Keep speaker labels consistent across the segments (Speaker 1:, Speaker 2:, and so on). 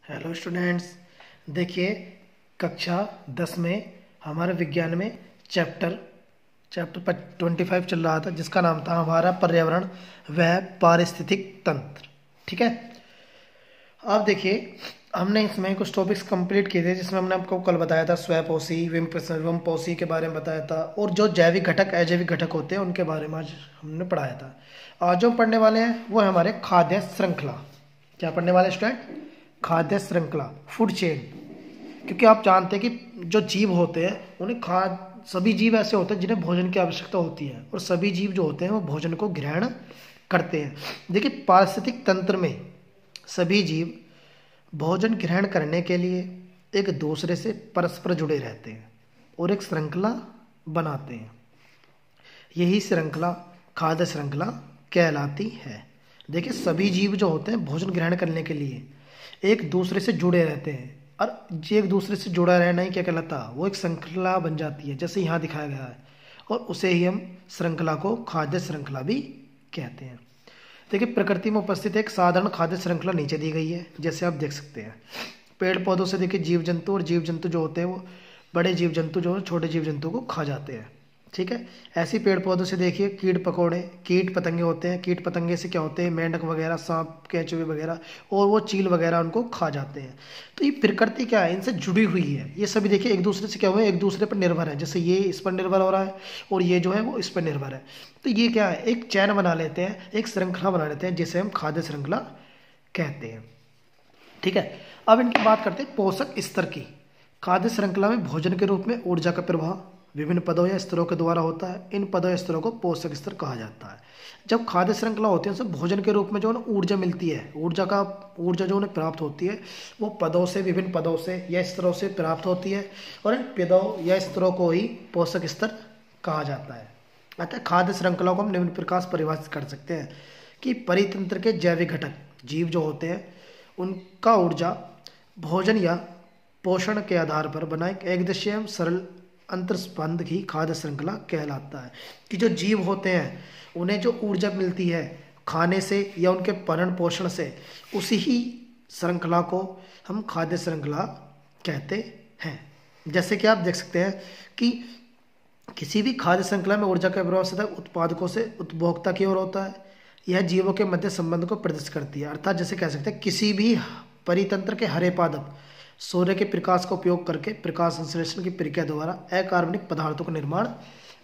Speaker 1: Hello students. देखिए, कक्षा 10 में हमारे विज्ञान में चैप्टर 25 चल रहा था, जिसका नाम था हमारा पर्यावरण व पारिस्थितिक तंत्र। ठीक है। अब देखिए, हमने इसमें कुछ टॉपिक्स कंप्लीट किए थे, जिसमें हमने आपको कल बताया था स्वपोषी विमपोषी के बारे में बताया था, और जो जैविक घटक अजैविक घटक होते हैं उनके बारे में आज हमने पढ़ाया था। आज जो हम पढ़ने वाले हैं वो है हमारे खाद्य श्रृंखला। क्या पढ़ने वाले स्टूडेंट? खाद्य श्रृंखला, फूड चेन। क्योंकि आप जानते हैं कि जो जीव होते हैं उन्हें सभी जीव ऐसे होते हैं जिन्हें भोजन की आवश्यकता होती है, और सभी जीव जो होते हैं वो भोजन को ग्रहण करते हैं। देखिए, पारिस्थितिक तंत्र में सभी जीव भोजन ग्रहण करने के लिए एक दूसरे से परस्पर जुड़े रहते हैं और एक श्रृंखला बनाते हैं। यही श्रृंखला खाद्य श्रृंखला कहलाती है। देखिए, सभी जीव जो होते हैं भोजन ग्रहण करने के लिए एक दूसरे से जुड़े रहते हैं, और एक दूसरे से जुड़ा रहना ही क्या कहलाता? वो एक श्रृंखला बन जाती है, जैसे यहाँ दिखाया गया है, और उसे ही हम श्रृंखला को खाद्य श्रृंखला भी कहते हैं। देखिए, प्रकृति में उपस्थित एक साधारण खाद्य श्रृंखला नीचे दी गई है, जैसे आप देख सकते हैं। पेड़ पौधों से देखिए जीव जंतु, और जीव जंतु जो होते हैं वो बड़े जीव जंतु जो छोटे जीव जंतु को खा जाते हैं। ठीक है। ऐसी पेड़ पौधों से देखिए कीट पतंगे होते हैं। कीट पतंगे से क्या होते हैं? मेंढक वगैरह, सांप, केंचुए वगैरह, और वो चील वगैरह उनको खा जाते हैं। तो ये प्रकृति क्या है? इनसे जुड़ी हुई है। ये सभी देखिए एक दूसरे से क्या हुआ है? एक दूसरे पर निर्भर है। जैसे ये इस पर निर्भर हो रहा है, और ये जो है वो इस पर निर्भर है। तो ये क्या है? एक चैन बना लेते हैं, एक श्रृंखला बना लेते हैं, जिसे हम खाद्य श्रृंखला कहते हैं। ठीक है। अब इनकी बात करते हैं पोषक स्तर की। खाद्य श्रृंखला में भोजन के रूप में ऊर्जा का प्रवाह विभिन्न पदों या स्तरों के द्वारा होता है। इन पदों या स्तरों को पोषक स्तर कहा जाता है। जब खाद्य श्रृंखला होती है तो भोजन के रूप में जो ऊर्जा मिलती है, ऊर्जा जो उन्हें प्राप्त होती है वो विभिन्न पदों से या स्तरों से प्राप्त होती है, और इन पदों या स्तरों को ही पोषक स्तर कहा जाता है। अतः खाद्य श्रृंखला को हम निम्न प्रकार से परिभाषित कर सकते हैं कि परितंत्र के जैविक घटक जीव जो होते हैं उनका ऊर्जा भोजन या पोषण के आधार पर बना एक एकदिशीय एवं सरल अंतर्संबंध ही खाद्य श्रृंखला कहलाता है। कि जो जीव होते हैं उन्हें जो ऊर्जा मिलती है खाने से या उनके भरण पोषण से, उसी ही श्रृंखला को हम खाद्य श्रृंखला कहते हैं। जैसे कि आप देख सकते हैं कि किसी भी खाद्य श्रृंखला में ऊर्जा का प्रभाव सदा उत्पादकों से उपभोक्ता की ओर होता है। यह जीवों के मध्य संबंध को प्रदर्शित करती है। अर्थात जैसे कह सकते हैं किसी भी परितंत्र के हरे पादप सूर्य के प्रकाश का उपयोग करके प्रकाश संश्लेषण की प्रक्रिया द्वारा अकार्बनिक पदार्थों का निर्माण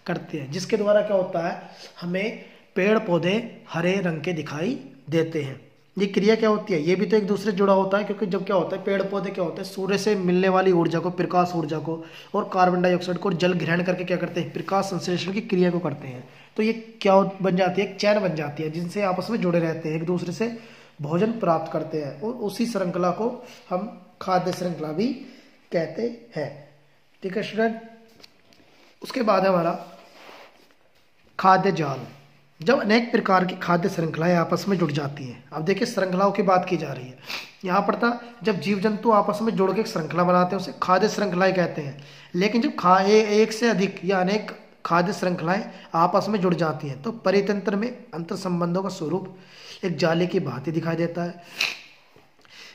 Speaker 1: करते हैं, जिसके द्वारा क्या होता है? हमें पेड़ पौधे हरे रंग के दिखाई देते हैं। ये क्रिया क्या होती है? ये भी तो एक दूसरे से जुड़ा होता है, क्योंकि जब क्या होता है पेड़ पौधे क्या होते हैं सूर्य से मिलने वाली ऊर्जा को, प्रकाश ऊर्जा को और कार्बन डाइऑक्साइड को जल ग्रहण करके क्या करते हैं? प्रकाश संश्लेषण की क्रिया को करते हैं। तो ये क्या बन जाती है? एक चैन बन जाती है, जिनसे आपस में जुड़े रहते हैं, एक दूसरे से भोजन प्राप्त करते हैं, और उसी श्रृंखला को हम खाद्य श्रृंखला भी कहते हैं। ठीक है स्टूडेंट। उसके बाद है हमारा खाद्य जाल। जब अनेक प्रकार की खाद्य श्रृंखलाएं आपस में जुड़ जाती हैं। अब देखिए, श्रृंखलाओं की बात की जा रही है यहाँ पर था। जब जीव जंतु आपस में जुड़ के श्रृंखला बनाते हैं उसे खाद्य श्रृंखलाएं कहते हैं। लेकिन जब एक से अधिक या अनेक खाद्य श्रृंखलाएं आपस में जुड़ जाती हैं तो परितंत्र में अंतर संबंधों का स्वरूप एक जाले की भांति दिखाई देता है।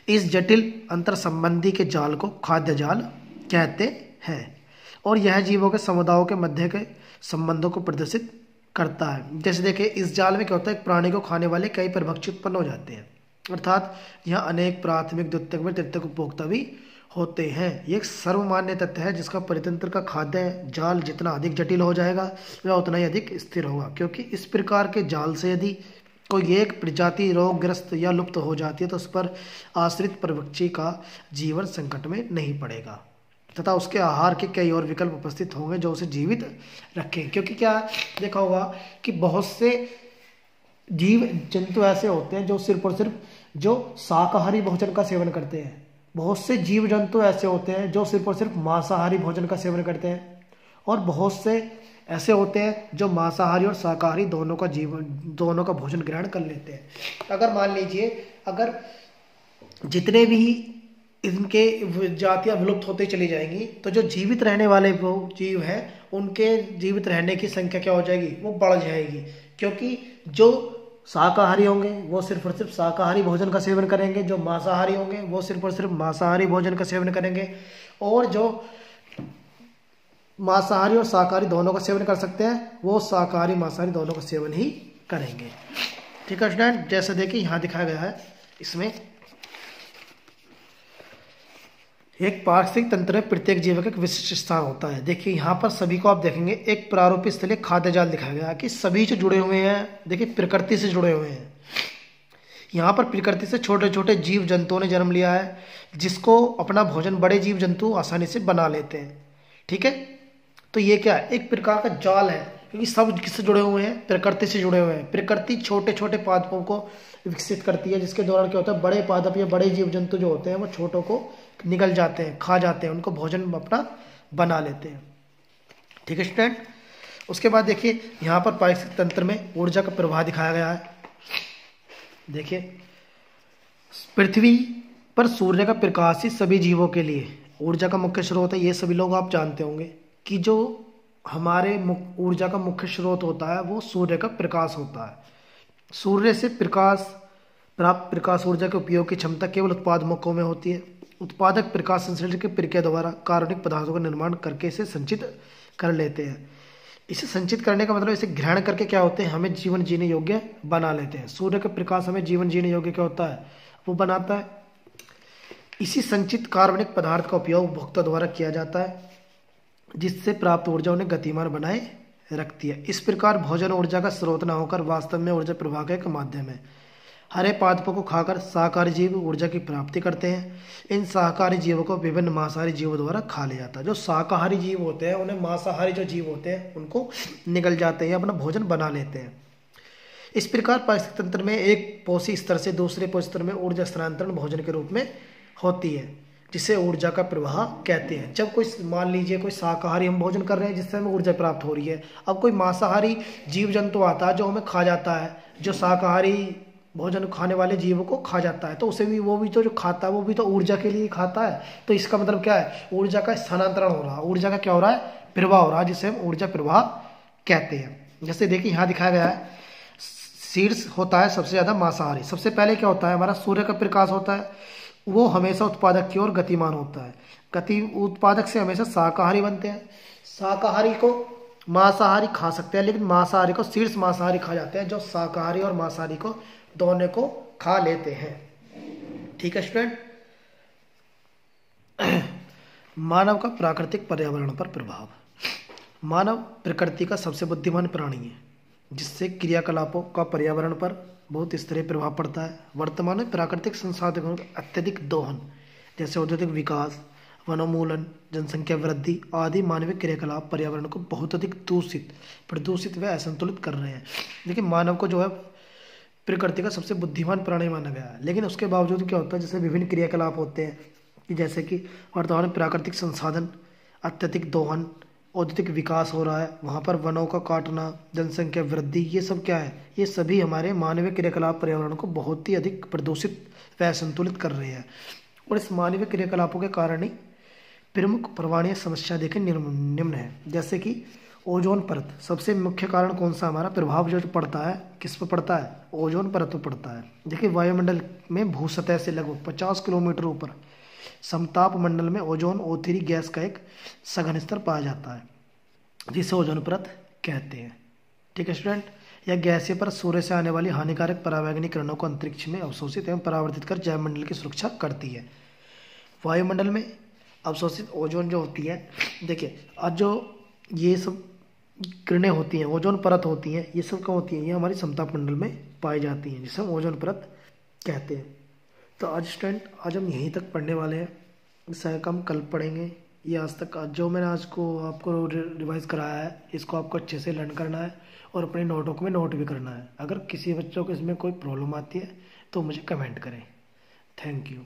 Speaker 1: इस जटिल अंतर संबंधी के जाल को खाद्य जाल कहते हैं, और यह जीवों के समुदायों के मध्य के संबंधों को प्रदर्शित करता है। जैसे देखिए, इस जाल में क्या होता है? एक प्राणी को खाने वाले कई परभक्षी उत्पन्न हो जाते हैं, अर्थात यहाँ अनेक प्राथमिक, द्वितीयक व तृतीयक उपभोक्ता भी होते हैं। ये एक सर्वमान्य तथ्य है, जिसका परितंत्र का खाद्य जाल जितना अधिक जटिल हो जाएगा वह उतना ही अधिक स्थिर होगा, क्योंकि इस प्रकार के जाल से यदि कोई एक प्रजाति रोगग्रस्त या लुप्त हो जाती है तो उस पर आश्रित परभक्षी का जीवन संकट में नहीं पड़ेगा, तथा उसके आहार के कई और विकल्प उपस्थित होंगे जो उसे जीवित रखें। क्योंकि क्या देखा होगा कि बहुत से जीव जंतु ऐसे होते हैं जो सिर्फ और सिर्फ जो शाकाहारी भोजन का सेवन करते हैं। बहुत से जीव जंतु ऐसे होते हैं जो सिर्फ और सिर्फ मांसाहारी भोजन का सेवन करते हैं, और बहुत से ऐसे होते हैं जो मांसाहारी और शाकाहारी दोनों का भोजन ग्रहण कर लेते हैं। अगर मान लीजिए, अगर जितने भी इनके जातियां विलुप्त होते चली जाएंगी तो जो जीवित रहने वाले वो जीव हैं उनके जीवित रहने की संख्या क्या हो जाएगी? वो बढ़ जाएगी, क्योंकि जो शाकाहारी होंगे वो सिर्फ और सिर्फ शाकाहारी भोजन का सेवन करेंगे, जो मांसाहारी होंगे वो सिर्फ और सिर्फ मांसाहारी भोजन का सेवन करेंगे, और जो मांसाहारी और शाकाहारी दोनों का सेवन कर सकते हैं वो शाकाहारी मांसाहारी दोनों का सेवन ही करेंगे। ठीक है स्टूडेंट, जैसे देखिए यहाँ दिखाया गया है, इसमें एक पारिस्थितिक तंत्र में प्रत्येक जीव का एक विशिष्ट स्थान होता है। देखिए यहाँ पर सभी को आप देखेंगे एक प्रारूपिक स्थलीय खाद्य जाल दिखाया गया है कि सभी जो जुड़े हुए हैं, देखिए प्रकृति से जुड़े हुए हैं। यहाँ पर प्रकृति से छोटे छोटे जीव जंतुओं ने जन्म लिया है, जिसको अपना भोजन बड़े जीव जंतु आसानी से बना लेते हैं। ठीक है, तो ये क्या है, एक प्रकार का जाल है, क्योंकि सब किससे जुड़े हुए हैं, प्रकृति से जुड़े हुए हैं। प्रकृति छोटे छोटे पादपों को विकसित करती है, जिसके दौरान क्या होता है, बड़े पादप या बड़े जीव जंतु जो होते हैं वो छोटों को निगल जाते हैं, खा जाते हैं, उनको भोजन अपना बना लेते हैं। ठीक है स्टूडेंट, उसके बाद देखिए यहाँ पर पारिस्थितिक तंत्र में ऊर्जा का प्रवाह दिखाया गया है। देखिए पृथ्वी पर सूर्य का प्रकाश ही सभी जीवों के लिए ऊर्जा का मुख्य स्रोत है। ये सभी लोग आप जानते होंगे कि जो हमारे ऊर्जा का मुख्य स्रोत होता है वो सूर्य का प्रकाश होता है। सूर्य से प्रकाश प्राप्त प्रकाश ऊर्जा के उपयोग की क्षमता केवल उत्पादकों में होती है। उत्पादक प्रकाश संश्लेषण की प्रक्रिया द्वारा कार्बनिक पदार्थों का निर्माण करके इसे संचित कर लेते हैं। इसे संचित करने का मतलब इसे ग्रहण करके क्या होते हैं, हमें जीवन जीने योग्य बना लेते हैं। सूर्य का प्रकाश हमें जीवन जीने योग्य क्या होता है, वो बनाता है। इसी संचित कार्बनिक पदार्थ का उपयोग उपभोक्ता द्वारा किया जाता है, जिससे प्राप्त ऊर्जा उन्हें गतिमान बनाए रखती है। इस प्रकार भोजन ऊर्जा का स्रोत न होकर वास्तव में ऊर्जा प्रवाह का एक माध्यम है। हरे पादपों को खाकर शाकाहारी जीव ऊर्जा की प्राप्ति करते हैं। इन शाकाहारी जीवों को विभिन्न मांसाहारी जीवों द्वारा खा लिया जाता है। जो शाकाहारी जीव होते हैं उन्हें मांसाहारी जो जीव होते हैं उनको निगल जाते हैं, अपना भोजन बना लेते हैं। इस प्रकार पारिस्थितिक तंत्र में एक पोषी स्तर से दूसरे पोषी स्तर में ऊर्जा स्थानांतरण भोजन के रूप में होती है, जिसे ऊर्जा का प्रवाह कहते हैं। जब कोई मान लीजिए कोई शाकाहारी हम भोजन कर रहे हैं जिससे हमें ऊर्जा प्राप्त हो रही है, अब कोई मांसाहारी जीव जंतु आता है जो हमें खा जाता है, जो शाकाहारी भोजन खाने वाले जीवों को खा जाता है, तो उसे भी वो भी तो जो खाता है वो भी तो ऊर्जा के लिए खाता है। तो इसका मतलब क्या है, ऊर्जा का स्थानांतरण हो रहा है, ऊर्जा का क्या हो रहा है, प्रवाह हो रहा है, जिसे हम ऊर्जा प्रवाह कहते हैं। जैसे देखिए यहाँ दिखाया गया है, शीर्ष होता है सबसे ज्यादा मांसाहारी। सबसे पहले क्या होता है, हमारा सूर्य का प्रकाश होता है, वो हमेशा उत्पादक की ओर गतिमान होता है। उत्पादक से हमेशा शाकाहारी बनते हैं। शाकाहारी को मांसाहारी खा सकते हैं, लेकिन मांसाहारी को शीर्ष मांसाहारी खा जाते हैं, जो शाकाहारी और मांसाहारी को दोनों को खा लेते हैं। ठीक है स्टूडेंट, मानव का प्राकृतिक पर्यावरण पर प्रभाव। मानव प्रकृति का सबसे बुद्धिमान प्राणी है, जिससे क्रियाकलापों का पर्यावरण पर बहुत स्तरीय प्रभाव पड़ता है। वर्तमान में प्राकृतिक संसाधनों का अत्यधिक दोहन, जैसे औद्योगिक विकास, वनोन्मूलन, जनसंख्या वृद्धि आदि मानवीय क्रियाकलाप पर्यावरण को बहुत अधिक प्रदूषित व असंतुलित कर रहे हैं। देखिए मानव को जो है प्रकृति का सबसे बुद्धिमान प्राणी माना गया है, लेकिन उसके बावजूद क्या होता है, जैसे विभिन्न क्रियाकलाप होते हैं कि जैसे कि वर्तमान में प्राकृतिक संसाधन अत्यधिक दोहन, औद्योगिक विकास हो रहा है, वहाँ पर वनों का काटना, जनसंख्या वृद्धि, ये सब क्या है, ये सभी हमारे मानवीय क्रियाकलाप पर्यावरण को बहुत ही अधिक प्रदूषित व असंतुलित कर रहे हैं। और इस मानवीय क्रियाकलापों के कारण ही प्रमुख पर्यावरणीय समस्या देखें निम्न है। जैसे कि ओजोन परत, सबसे मुख्य कारण कौन सा, हमारा प्रभाव जो पड़ता है किस पर पड़ता है, ओजोन परत पर पड़ता है। देखिए वायुमंडल में भूसतह से लगभग 50 किलोमीटर ऊपर समताप मंडल में ओजोन O3 गैस का एक सघन स्तर पाया जाता है, जिसे ओजोन परत कहते हैं। ठीक है स्टूडेंट, यह गैसीय परत सूर्य से आने वाली हानिकारक परावैंगनी किरणों को अंतरिक्ष में अवशोषित एवं परावर्तित कर जैवमंडल की सुरक्षा करती है। वायुमंडल में अवशोषित ओजोन जो होती है, देखिए आज जो ये सब किरणें होती हैं, ओजोन परत होती हैं, ये सब क्या होती हैं, ये हमारी समताप मंडल में पाई जाती हैं, जिसे हम ओजोन परत कहते हैं। तो आज स्टूडेंट आज हम यहीं तक पढ़ने वाले हैं, इससे कम कल पढ़ेंगे। ये आज तक जो मैंने आज को आपको रिवाइज कराया है, इसको आपको अच्छे से लर्न करना है और अपने नोटों में नोट भी करना है। अगर किसी बच्चों को इसमें कोई प्रॉब्लम आती है तो मुझे कमेंट करें। Thank you.